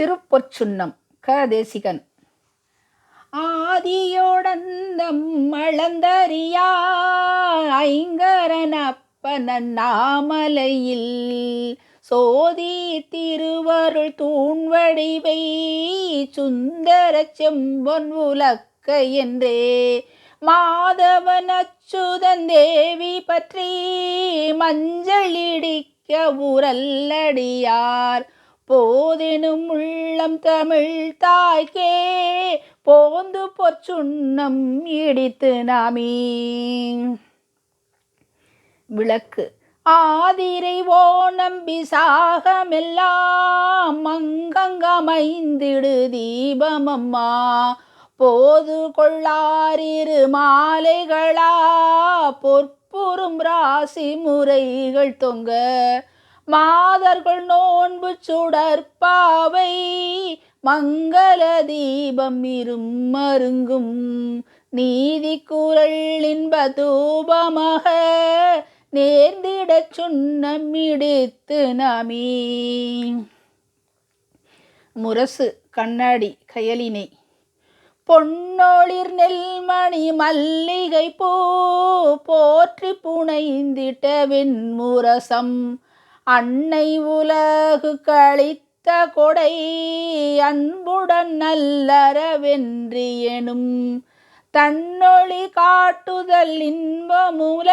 திருப்பொற்சுன்னம் தேசிகன். ஆதியோடந்தம் அளந்தறியா ஐங்கரனப்பனன் நாமலையில் சோதி திருவருள் தூண்வடிவை சுந்தர செம்பொன் உலக்க என்றே மாதவன் அச்சுதன் தேவி பற்றி மஞ்சளிடிக்க உரல்லடியார் போதெனும் உள்ளம் தமிழ் தாய்க்கே போந்து பொற்சுன்னம் இடித்து நாமீ. விளக்கு. ஆதிரை ஓணம் விசாகமெல்லாம் மங்கங்கமைந்திடு தீபமம்மா போது கொள்ளாரிரு மாலைகளா பொற்புறும் ராசி முறைகள் தொங்க மாதர்கள் நோன்பு சுடற்பாவை மங்கள தீபம் இரும் மருங்கும் நீதி குரல் இன்ப தூபமாக நேர்ந்திடச் சுன்னம் இடித்து நாமீ. முரசு கண்ணாடி கயலினை. பொன்னொளிர் நெல்மணி மல்லிகை பூ போற்றி புனைந்திட்ட வெண்முரசம் அன்னை உலகு கழித்த கொடை அன்புடன் நல்லறவென்றி எனும் தன்னொளி காட்டுதல் இன்பமூல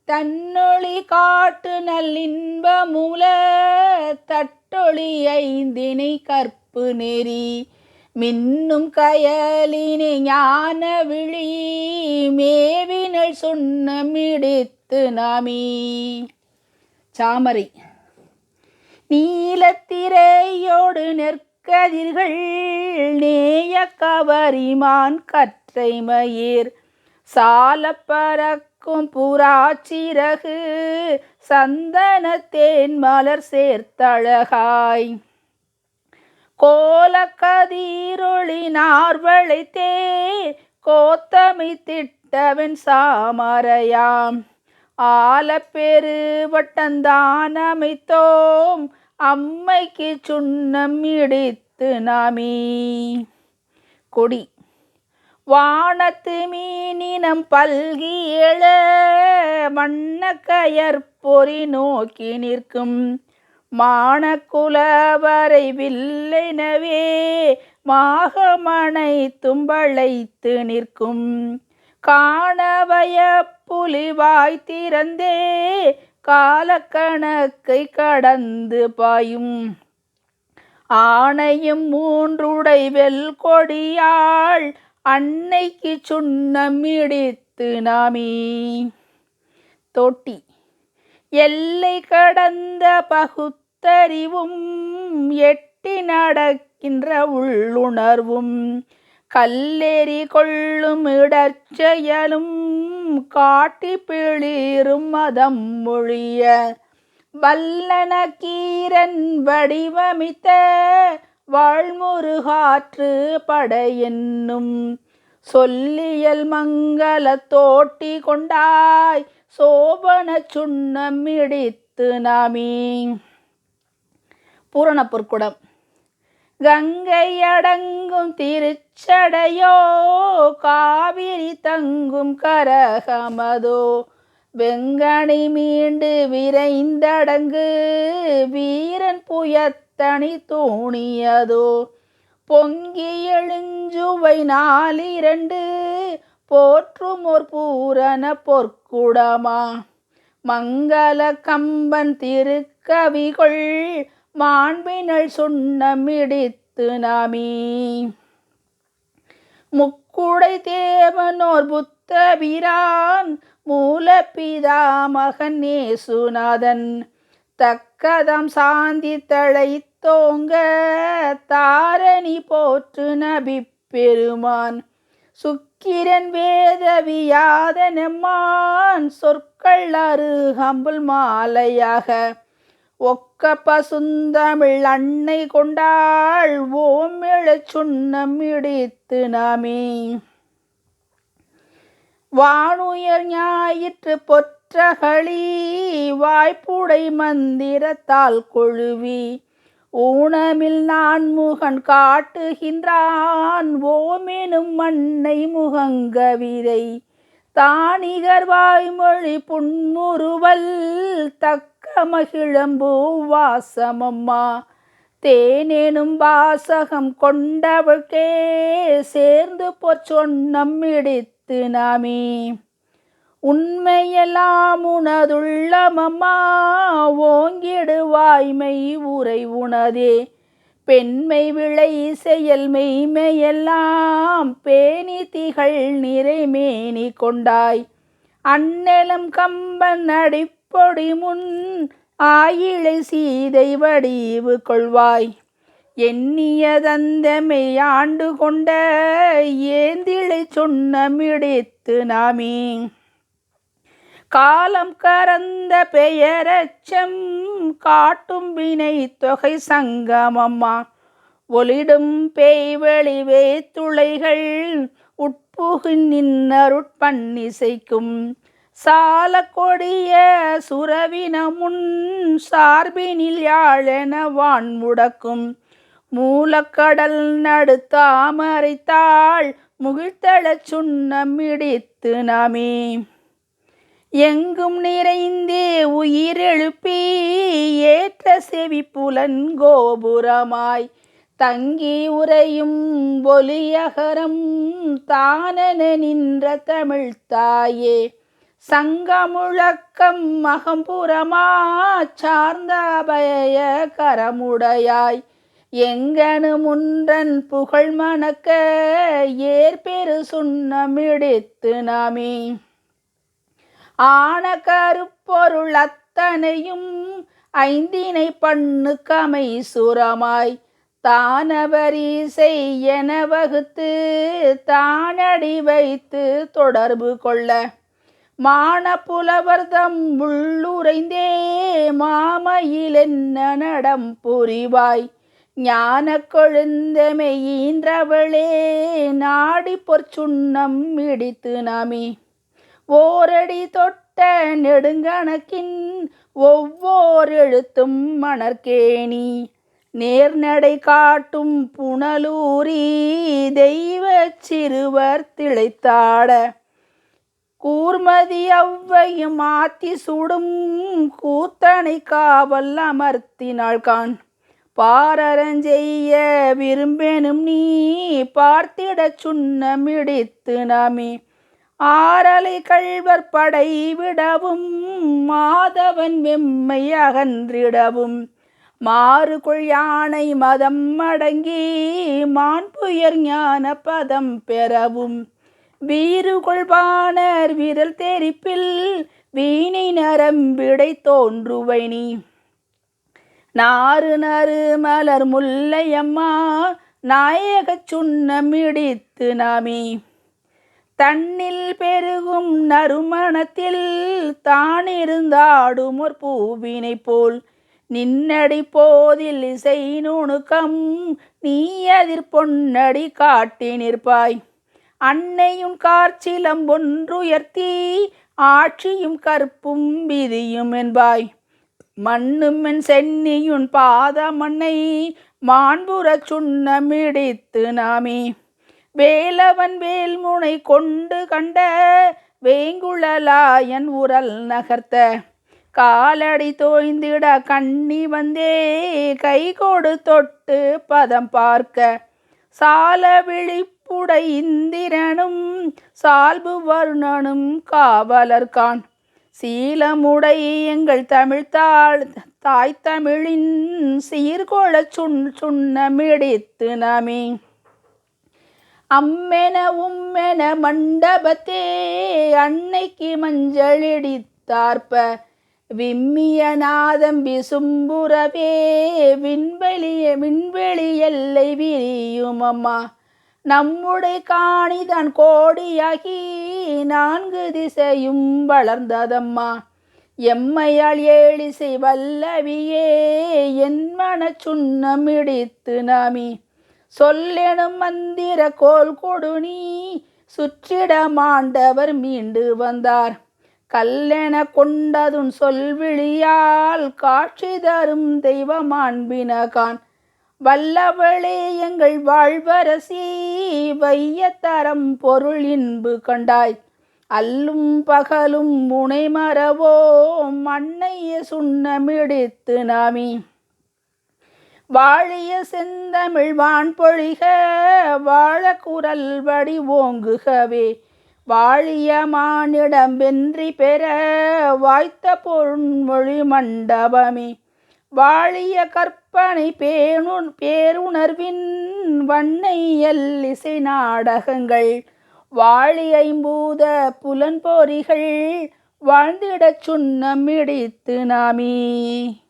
தன்னொளி காட்டு நல்லின்பமூல தட்டொளி ஐந்தினை கற்பு நெறி மின்னும் கயலினை ஞான விழி மேவினள் சுன்னம் இடித்து நாமீ. சாமரை. நீலத்திரையோடு நெற்கதிர்கள் நேய கவரிமான் கற்றை மயிர் சால பறக்கும் புறாச்சிறகு சந்தனத்தேன் மலர் சேர்த்தழகாய் கோலக்கதிரொளி நார்வளைத்தே கோத்தமை திட்டவன் சாமரையாம் ஆலப்பெரு வட்டந்தானமைத்தோம் அம்மைக்கு சுன்னம் இடித்து நாமீ. கொடி. வானத்து மீனினம் பல்கி எழ வண்ண கயற்பொறி நோக்கி நிற்கும் மானக்குலவரை வில்லைனவே மாகமனை தும்பளைத்து நிற்கும் காணவய புலிவாய் திறந்தே காலக்கணக்கை கடந்து பாயும் ஆணையும் மூன்றுடை வெல் கொடியாள் அன்னைக்கு சுன்னம் இடித்து நாமீ. தொட்டி. எல்லை கடந்த பகுத்தறிவும் எட்டி நடக்கின்ற உள்ளுணர்வும் கல்லெறி கொள்ளும் இடச்செயலும் காட்டி பிளிரும் மதம் மொழிய வல்லன கீரன் வடிவமித்த வாழ்முருகாற்று படையென்னும் சொல்லியல் மங்கள தோட்டி கொண்டாய் சோபன சுன்னம் இடித்து நாமீ. பூரண பொற்குடம். கங்கை அடங்கும் திருச்சடையோ காவிரி தங்கும் கரகமதோ வெங்கணி மீண்டு விரைந்தடங்கு வீரன் புயத்தனி தூணியதோ பொங்கி எழுஞ்சுவை நாலிரண்டு போற்றும் ஓர் பூரண பொற்குடமா மங்கள கம்பன் திருக்கவிகள் மாண்பினள் சுன்னம் இடித்து நாமீ. முக்குடை தேவனோர் புத்தபிரான் மூலபிதா மகன் நேசுநாதன் தக்கதாம் சாந்தி தழைத்தோங்க தாரணி போற்று நபி பெருமான் சுக்கிரன் வேதவியாத நெம்மான் சொற்கள் அருகம்புல் மாலையாக ஒக்க பசுந்தமிழ் அன்னை கொண்டாள் ஓமிழச் சுன்னம் இடித்து நாமீ. வானுயர் ஞாயிற்று பொற்றகளி வாய்ப்புடை மந்திரத்தால் கொழுவி ஊனமில் நான் முகன் காட்டுகின்றான் ஓமெனும் மண்ணை முகங்கவிதை தானிகர் வாய்மொழி புன்முறுவல் தக்க மகிழம்பூ வாசமம்மா தேனேனும் வாசகம் கொண்டவள்கே சேர்ந்து பொற்சொன்னம் இடித்து நாமே உண்மையெல்லாம் உனதுள்ளமம்மா ஓங்கிடு வாய்மை உரை உனதே பெண்மை விளை செயல் மெய்மையெல்லாம் பேணி திகழ் நிறைமேனி கொண்டாய் அந்நெலம் கம்பன் அடிப்பொடி முன் ஆயிழை சீதை வடிவு கொள்வாய் எண்ணிய தந்தமை ஆண்டு கொண்ட ஏந்திழை சொன்னமிடித்து நாமே காலம் கறந்த பெயரச்சம் காட்டும் வினை தொகை சங்கமம்மா ஒளிடும் பேய்வெளி வேத்துளைகள் உட்புகு நின்னருட்பன்னிசைக்கும் சால கொடிய சுரவின முன் சார்பினில் யாழென வான் முடக்கும் மூலக்கடல் நடுத்தாமரைத்தாள் முகிழ்த்தளச் சுண்ணமிடித்து நாமே எங்கும் நிறைந்தே உயிர் எழுப்பி ஏற்ற செவி புலன் கோபுரமாய் தங்கி உரையும் ஒலியகரம் தானென நின்ற தமிழ்த்தாயே சங்கமுழக்கம் மகம்புறமா சார்ந்த அபய கரமுடையாய் எங்கனு முன்றன் புகழ் மணக்க ஏற்பெரு சுண்ணமிடித்து நாமே ஆன கருப்பொருள் அத்தனையும் ஐந்தினை பண்ணு கமை சுரமாய் தானவரிசை என வகுத்து தானடி வைத்து தொடர்பு கொள்ள மான புலவர்தம் உள்ளுரைந்தே மாமையில் என்ன நடம் புரிவாய் ஞான கொழுந்தமை ஈன்றவளே நாடி பொற்சுண்ணம் இடித்து நாமே ஓரடி தொட்ட நெடுங்கணக்கின் ஒவ்வொரு எழுத்தும் மணற்கேணி நேர்நடை காட்டும் புனலூரி தெய்வ சிறுவர் திளைத்தாட கூர்மதி அவ்வையும் ஆத்தி சுடும் கூத்தனை காவல் அமர்த்தினாள் கான் பாரரஞ்செய்ய விரும்பெனும் நீ பார்த்திடச் சுண்ணமிடித்து நாமே ஆரலை கள்வர் படை விடவும் மாதவன் வெம்மை அகன்றிடவும் மாறுகொள் யானை மதம் அடங்கி மாண்புயர் ஞான பதம் பெறவும் வீறுகொள் பாணர் விரல் தெரிப்பில் வீணை நரம்பிடை தோன்றுவை நீ நாறு நறு மலர் முல்லையம்மா நாயகச் சுண்ணமிடித்து நாமே தன்னில் பெருகும் நறுமணத்தில் தானிருந்தாடும் ஒரு பூவினை போல் நின்னடி போதில் இசை நுணுக்கம் நீ அதிர் பொன்னடி காட்டி நிற்பாய் அன்னையும் கார்ச்சிலம்பொன்றுயர்த்தி ஆட்சியும் கற்பும் விதியும் என்பாய் மண்ணும் என் சென்னியுன் பாத மண்ணை மாண்புறச் சுண்ணமிடித்து நாமே வேலவன் வேல்முனை கொண்டு கண்ட வேங்குழலாயன் உரல் நகர்த்த காலடி தோய்ந்திட கண்ணி வந்தே கைகோடு தொட்டு பதம் பார்க்க சால விழிப்புடை இந்திரனும் சால்பு வருணனும் காவலர்கான் சீலமுடை எங்கள் தாய் தமிழின் சீர்கொளச் சுண்ணமிடித்து நாமே அம்மென உம்மென மண்டபத்தே அன்னைக்கு மஞ்சளிடித்தார்ப்ப விம்மிய நாதம் விசும்புறவே விண்வெளி எல்லை விரியும் அம்மா நம்முடைய காணிதான் கோடியாகி 4 திசையும் வளர்ந்ததம்மா எம்மையால் ஏழிசை வல்லவியே என் மனச் சுண்ணமிடித்து நாமே சொல்லெனும் மந்திர கோல் கொடு நீ சுற்றிட மாண்டவர் மீண்டு வந்தார் கல்லென கொண்டதுன் சொல்விழியால் காட்சி தரும் தெய்வ மாண்பினகான் வல்லவளே எங்கள் வாழ்வரசி வையத்தரம் பொருள் இன்பு கண்டாய். அல்லும் பகலும் முனை மறவோம் அன்னைய சுண்ணமிடித்து நாமி. வாழிய செந்தமிழ் வான்பொழிக வாழக்குரல் வடி ஓங்குகவே. வாழிய மானிடம் வென்றி பெற வாய்த்த பொருண்மொழி மண்டபமே. வாழிய கற்பனை பேருணர்வின் வண்ணையல் இசை நாடகங்கள். வாழி ஐம்பூத புலன்பொறிகள் வாழ்ந்திடச் சுண்ணமிடித்து நாமி.